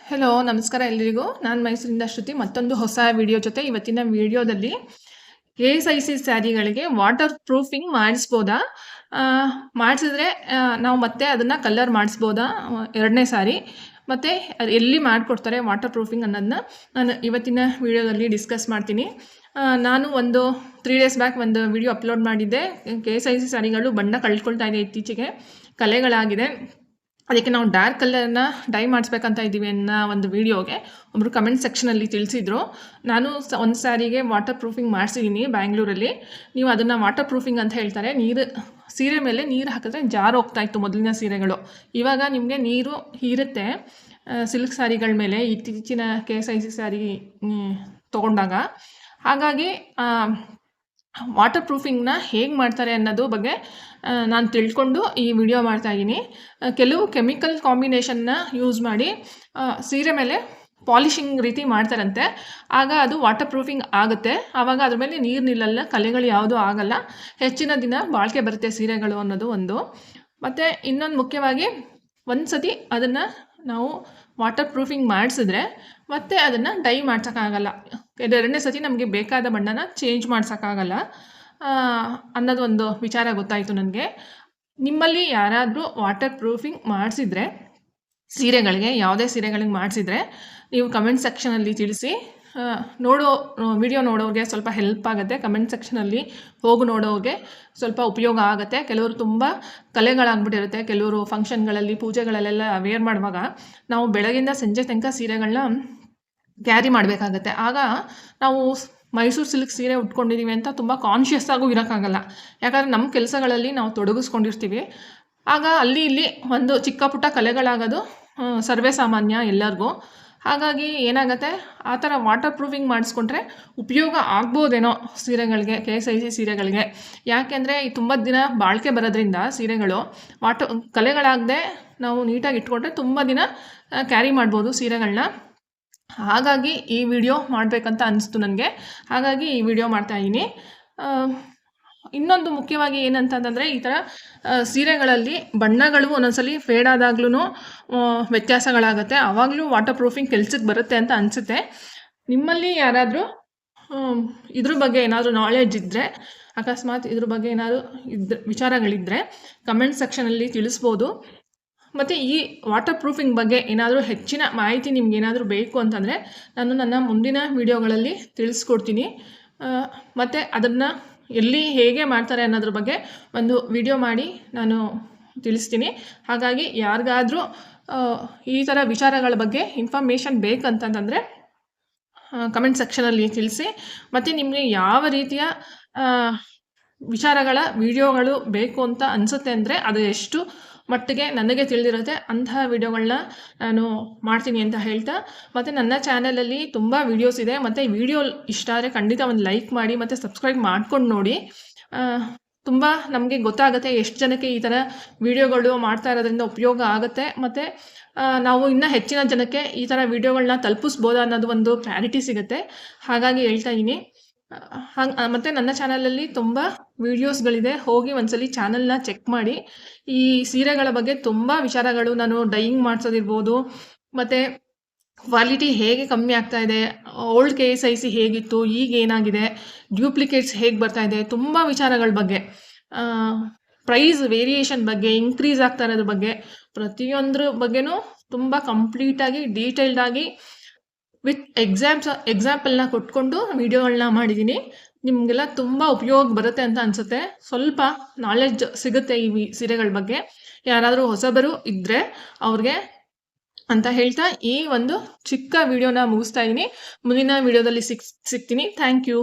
Hello ನಮಸ್ಕಾರ ಎಲ್ಲರಿಗೂ. ನಾನು ಮೈಸೂರಿಂದ ಶ್ರುತಿ. ಮತ್ತೊಂದು ಹೊಸ ವಿಡಿಯೋ ಜೊತೆ ಇವತ್ತಿನ ವಿಡಿಯೋದಲ್ಲಿ KSIC ಸ್ಯಾರಿಗಳಿಗೆ ವಾಟರ್ ಪ್ರೂಫಿಂಗ್ ಮಾಡಿಸ್ಬೋದಾ, ಮಾಡಿಸಿದ್ರೆ ನಾವು ಮತ್ತೆ ಅದನ್ನು ಕಲರ್ ಮಾಡಿಸ್ಬೋದಾ, ಎರಡನೇ ಸಾರಿ ಮತ್ತು ಅದು ಎಲ್ಲಿ ಮಾಡಿಕೊಡ್ತಾರೆ ವಾಟರ್ ಪ್ರೂಫಿಂಗ್ ಅನ್ನೋದನ್ನ ನಾನು ಇವತ್ತಿನ ವಿಡಿಯೋದಲ್ಲಿ ಡಿಸ್ಕಸ್ ಮಾಡ್ತೀನಿ. ನಾನು ಒಂದು 3 ಡೇಸ್ ಬ್ಯಾಕ್ ಒಂದು ವಿಡಿಯೋ ಅಪ್ಲೋಡ್ ಮಾಡಿದ್ದೆ. KSIC ಸ್ಯಾರಿಗಳು ಬಣ್ಣ ಕಳ್ಕೊಳ್ತಾ ಇದೆ, ಇತ್ತೀಚೆಗೆ ಕಲೆಗಳಾಗಿದೆ, ಅದಕ್ಕೆ ನಾವು ಡಾರ್ಕ್ ಕಲರ್ನ ಡೈ ಮಾಡಿಸ್ಬೇಕಂತ ಇದ್ದೀವಿ ಅನ್ನೋ ಒಂದು ವೀಡಿಯೋಗೆ ಒಬ್ಬರು ಕಮೆಂಟ್ ಸೆಕ್ಷನಲ್ಲಿ ತಿಳಿಸಿದ್ರು. ನಾನು ಒಂದು ಸ್ಯಾರಿಗೆ ವಾಟರ್ ಪ್ರೂಫಿಂಗ್ ಮಾಡಿಸಿದ್ದೀನಿ ಬ್ಯಾಂಗ್ಳೂರಲ್ಲಿ. ನೀವು ಅದನ್ನು ವಾಟರ್ ಪ್ರೂಫಿಂಗ್ ಅಂತ ಹೇಳ್ತಾರೆ. ಸೀರೆ ಮೇಲೆ ನೀರು ಹಾಕಿದ್ರೆ ಜಾರು ಹೋಗ್ತಾಯಿತ್ತು ಮೊದಲಿನ ಸೀರೆಗಳು. ಇವಾಗ ನಿಮಗೆ ನೀರು ಹೀರುತ್ತೆ ಸಿಲ್ಕ್ ಸ್ಯಾರಿಗಳ ಮೇಲೆ, ಇತ್ತೀಚಿನ KSIC ಸ್ಯಾರಿ ತೊಗೊಂಡಾಗ. ಹಾಗಾಗಿ ವಾಟರ್ ಪ್ರೂಫಿಂಗ್ನ ಹೇಗೆ ಮಾಡ್ತಾರೆ ಅನ್ನೋದು ಬಗ್ಗೆ ನಾನು ತಿಳ್ಕೊಂಡು ಈ ವಿಡಿಯೋ ಮಾಡ್ತಾಯಿದ್ದೀನಿ. ಕೆಲವು ಕೆಮಿಕಲ್ ಕಾಂಬಿನೇಷನ್ನ ಯೂಸ್ ಮಾಡಿ ಸೀರೆ ಮೇಲೆ ಪಾಲಿಷಿಂಗ್ ರೀತಿ ಮಾಡ್ತಾರಂತೆ. ಆಗ ಅದು ವಾಟರ್ ಪ್ರೂಫಿಂಗ್ ಆಗುತ್ತೆ. ಆವಾಗ ಅದ್ರ ಮೇಲೆ ನೀರು ನಿಲ್ಲಲ್ಲ, ಕಲೆಗಳು ಯಾವುದೂ ಆಗಲ್ಲ, ಹೆಚ್ಚಿನ ದಿನ ಬಾಳಿಕೆ ಬರುತ್ತೆ ಸೀರೆಗಳು ಅನ್ನೋದು ಒಂದು. ಮತ್ತು ಇನ್ನೊಂದು ಮುಖ್ಯವಾಗಿ, ಒಂದು ಸತಿ ಅದನ್ನು ನಾವು ವಾಟರ್ ಪ್ರೂಫಿಂಗ್ ಮಾಡಿಸಿದ್ರೆ ಮತ್ತೆ ಅದನ್ನು ಡೈ ಮಾಡ್ಸೋಕ್ಕಾಗಲ್ಲ. ಎರಡನೇ ಸತಿ ನಮಗೆ ಬೇಕಾದ ಬಣ್ಣನ ಚೇಂಜ್ ಮಾಡ್ಸೋಕ್ಕಾಗಲ್ಲ ಅನ್ನೋದು ಒಂದು ವಿಚಾರ ಗೊತ್ತಾಯಿತು ನನಗೆ. ನಿಮ್ಮಲ್ಲಿ ಯಾರಾದರೂ ವಾಟರ್ ಪ್ರೂಫಿಂಗ್ ಮಾಡಿಸಿದ್ರೆ ಸೀರೆಗಳಿಗೆ, ಯಾವುದೇ ಸೀರೆಗಳಿಗೆ ಮಾಡಿಸಿದ್ರೆ ನೀವು ಕಮೆಂಟ್ ಸೆಕ್ಷನಲ್ಲಿ ತಿಳಿಸಿ. ವಿಡಿಯೋ ನೋಡೋರಿಗೆ ಸ್ವಲ್ಪ ಹೆಲ್ಪ್ ಆಗುತ್ತೆ. ಕಮೆಂಟ್ ಸೆಕ್ಷನಲ್ಲಿ ಹೋಗಿ ನೋಡೋರಿಗೆ ಸ್ವಲ್ಪ ಉಪಯೋಗ ಆಗುತ್ತೆ. ಕೆಲವರು ತುಂಬ ಕಲೆಗಳಾಗ್ಬಿಟ್ಟಿರುತ್ತೆ. ಕೆಲವರು ಫಂಕ್ಷನ್ಗಳಲ್ಲಿ, ಪೂಜೆಗಳಲ್ಲೆಲ್ಲ ವೇರ್ ಮಾಡುವಾಗ ನಾವು ಬೆಳಗಿಂದ ಸಂಜೆ ತನಕ ಸೀರೆಗಳನ್ನ ಕ್ಯಾರಿ ಮಾಡಬೇಕಾಗತ್ತೆ. ಆಗ ನಾವು ಮೈಸೂರು ಸಿಲ್ಕ್ ಸೀರೆ ಉಟ್ಕೊಂಡಿದ್ದೀವಿ ಅಂತ ತುಂಬ ಕಾನ್ಷಿಯಸ್ ಆಗೂ ಇರೋಕ್ಕಾಗಲ್ಲ. ಯಾಕಂದರೆ ನಮ್ಮ ಕೆಲಸಗಳಲ್ಲಿ ನಾವು ತೊಡಗಿಸ್ಕೊಂಡಿರ್ತೀವಿ. ಆಗ ಅಲ್ಲಿ ಇಲ್ಲಿ ಒಂದು ಚಿಕ್ಕ ಪುಟ್ಟ ಕಲೆಗಳಾಗೋದು ಸರ್ವೇ ಸಾಮಾನ್ಯ ಎಲ್ಲರಿಗೂ. ಹಾಗಾಗಿ ಏನಾಗುತ್ತೆ, ಆ ಥರ ವಾಟರ್ ಪ್ರೂಫಿಂಗ್ ಮಾಡಿಸ್ಕೊಂಡ್ರೆ ಉಪಯೋಗ ಆಗ್ಬೋದೇನೋ ಸೀರೆಗಳಿಗೆ, KSIC ಸೀರೆಗಳಿಗೆ. ಯಾಕೆಂದರೆ ಈ ತುಂಬ ದಿನ ಬಾಳಿಕೆ ಬರೋದ್ರಿಂದ ಸೀರೆಗಳು ಕಲೆಗಳಾಗದೆ ನಾವು ನೀಟಾಗಿ ಇಟ್ಕೊಂಡ್ರೆ ತುಂಬ ದಿನ ಕ್ಯಾರಿ ಮಾಡ್ಬೋದು ಸೀರೆಗಳನ್ನ. ಹಾಗಾಗಿ ಈ ವಿಡಿಯೋ ಮಾಡಬೇಕಂತ ಅನಿಸ್ತು ನನಗೆ. ಹಾಗಾಗಿ ಈ ವಿಡಿಯೋ ಮಾಡ್ತಾಯಿದ್ದೀನಿ. ಇನ್ನೊಂದು ಮುಖ್ಯವಾಗಿ ಏನಂತಂದರೆ, ಈ ಥರ ಸೀರೆಗಳಲ್ಲಿ ಬಣ್ಣಗಳು ಒಂದೊಂದ್ಸಲಿ ಫೇಡ್ ಆದಾಗ್ಲೂ ವ್ಯತ್ಯಾಸಗಳಾಗುತ್ತೆ. ಆವಾಗಲೂ ವಾಟರ್ ಪ್ರೂಫಿಂಗ್ ಕೆಲ್ಸಕ್ಕೆ ಬರುತ್ತೆ ಅಂತ ಅನಿಸುತ್ತೆ. ನಿಮ್ಮಲ್ಲಿ ಯಾರಾದರೂ ಇದ್ರ ಬಗ್ಗೆ ಏನಾದರೂ ನಾಲೆಡ್ಜ್ ಇದ್ದರೆ, ಅಕಸ್ಮಾತ್ ಇದ್ರ ಬಗ್ಗೆ ಏನಾದರೂ ವಿಚಾರಗಳಿದ್ದರೆ ಕಮೆಂಟ್ ಸೆಕ್ಷನಲ್ಲಿ ತಿಳಿಸ್ಬೋದು. ಮತ್ತು ಈ ವಾಟರ್ ಪ್ರೂಫಿಂಗ್ ಬಗ್ಗೆ ಏನಾದರೂ ಹೆಚ್ಚಿನ ಮಾಹಿತಿ ನಿಮ್ಗೆ ಏನಾದರೂ ಬೇಕು ಅಂತಂದರೆ ನಾನು ನನ್ನ ಮುಂದಿನ ವಿಡಿಯೋಗಳಲ್ಲಿ ತಿಳಿಸ್ಕೊಡ್ತೀನಿ. ಮತ್ತು ಅದನ್ನು ಎಲ್ಲಿ ಹೇಗೆ ಮಾಡ್ತಾರೆ ಅನ್ನೋದ್ರ ಬಗ್ಗೆ ಒಂದು ವಿಡಿಯೋ ಮಾಡಿ ನಾನು ತಿಳಿಸ್ತೀನಿ. ಹಾಗಾಗಿ ಯಾರಿಗಾದರೂ ಈ ಥರ ವಿಚಾರಗಳ ಬಗ್ಗೆ ಇನ್ಫಾರ್ಮೇಷನ್ ಬೇಕಂತಂದರೆ ಕಮೆಂಟ್ ಸೆಕ್ಷನಲ್ಲಿ ತಿಳಿಸಿ. ಮತ್ತು ನಿಮಗೆ ಯಾವ ರೀತಿಯ ವಿಚಾರಗಳ ವಿಡಿಯೋಗಳು ಬೇಕು ಅಂತ ಅನಿಸುತ್ತೆ ಅಂದರೆ, ಅದು ಎಷ್ಟು ಮಟ್ಟಿಗೆ ನನಗೆ ತಿಳಿದಿರುತ್ತೆ ಅಂತಹ ವಿಡಿಯೋಗಳನ್ನ ನಾನು ಮಾಡ್ತೀನಿ ಅಂತ ಹೇಳ್ತಾ, ಮತ್ತು ನನ್ನ ಚಾನಲಲ್ಲಿ ತುಂಬ ವೀಡಿಯೋಸ್ ಇದೆ. ಮತ್ತು ಈ ವಿಡಿಯೋ ಇಷ್ಟ ಆದರೆ ಖಂಡಿತ ಒಂದು ಲೈಕ್ ಮಾಡಿ ಮತ್ತು ಸಬ್ಸ್ಕ್ರೈಬ್ ಮಾಡ್ಕೊಂಡು ನೋಡಿ. ತುಂಬ ನಮಗೆ ಗೊತ್ತಾಗುತ್ತೆ ಎಷ್ಟು ಜನಕ್ಕೆ ಈ ಥರ ವಿಡಿಯೋಗಳು ಮಾಡ್ತಾ ಇರೋದ್ರಿಂದ ಉಪಯೋಗ ಆಗುತ್ತೆ. ಮತ್ತು ನಾವು ಇನ್ನೂ ಹೆಚ್ಚಿನ ಜನಕ್ಕೆ ಈ ಥರ ವಿಡಿಯೋಗಳನ್ನ ತಲುಪಿಸ್ಬೋದಾ ಅನ್ನೋದು ಒಂದು ಕ್ಲಾರಿಟಿ ಸಿಗುತ್ತೆ. ಹಾಗಾಗಿ ಹೇಳ್ತಾ ಇದ್ದೀನಿ. ಮತ್ತು ನನ್ನ ಚಾನಲಲ್ಲಿ ತುಂಬ ವೀಡಿಯೋಸ್ಗಳಿದೆ, ಹೋಗಿ ಒಂದ್ಸಲಿ ಚಾನಲ್ನ ಚೆಕ್ ಮಾಡಿ. ಈ ಸೀರೆಗಳ ಬಗ್ಗೆ ತುಂಬ ವಿಚಾರಗಳು, ನಾನು ಡೈಯಿಂಗ್ ಮಾಡಿಸೋದಿರ್ಬೋದು, ಮತ್ತು ಕ್ವಾಲಿಟಿ ಹೇಗೆ ಕಮ್ಮಿ ಆಗ್ತಾ ಇದೆ, ಓಲ್ಡ್ KSIC ಹೇಗಿತ್ತು, ಈಗ ಏನಾಗಿದೆ, ಡ್ಯೂಪ್ಲಿಕೇಟ್ಸ್ ಹೇಗೆ ಬರ್ತಾ ಇದೆ, ತುಂಬ ವಿಚಾರಗಳ ಬಗ್ಗೆ, ಪ್ರೈಸ್ ವೇರಿಯೇಷನ್ ಬಗ್ಗೆ, ಇನ್ಕ್ರೀಸ್ ಆಗ್ತಾ ಇರೋದ್ರ ಬಗ್ಗೆ, ಪ್ರತಿಯೊಂದ್ರ ಬಗ್ಗೆನೂ ತುಂಬ ಕಂಪ್ಲೀಟಾಗಿ ಡೀಟೇಲ್ಡಾಗಿ ವಿತ್ ಎಕ್ಸಾಂಪಲ್ನ ಕೊಟ್ಕೊಂಡು ವಿಡಿಯೋಗಳನ್ನ ಮಾಡಿದ್ದೀನಿ. ನಿಮಗೆಲ್ಲ ತುಂಬ ಉಪಯೋಗ ಬರುತ್ತೆ ಅಂತ ಅನಿಸುತ್ತೆ. ಸ್ವಲ್ಪ ನಾಲೆಡ್ಜ್ ಸಿಗುತ್ತೆ ಈ ಸೀರೆಗಳ ಬಗ್ಗೆ. ಯಾರಾದರೂ ಹೊಸಬರು ಇದ್ದರೆ ಅವ್ರಿಗೆ ಅಂತ ಹೇಳ್ತಾ ಈ ಒಂದು ಚಿಕ್ಕ ವಿಡಿಯೋನ ಮುಗಿಸ್ತಾ ಇದ್ದೀನಿ. ಮುಂದಿನ ವಿಡಿಯೋದಲ್ಲಿ ಸಿಗ್ತೀನಿ. Thank you.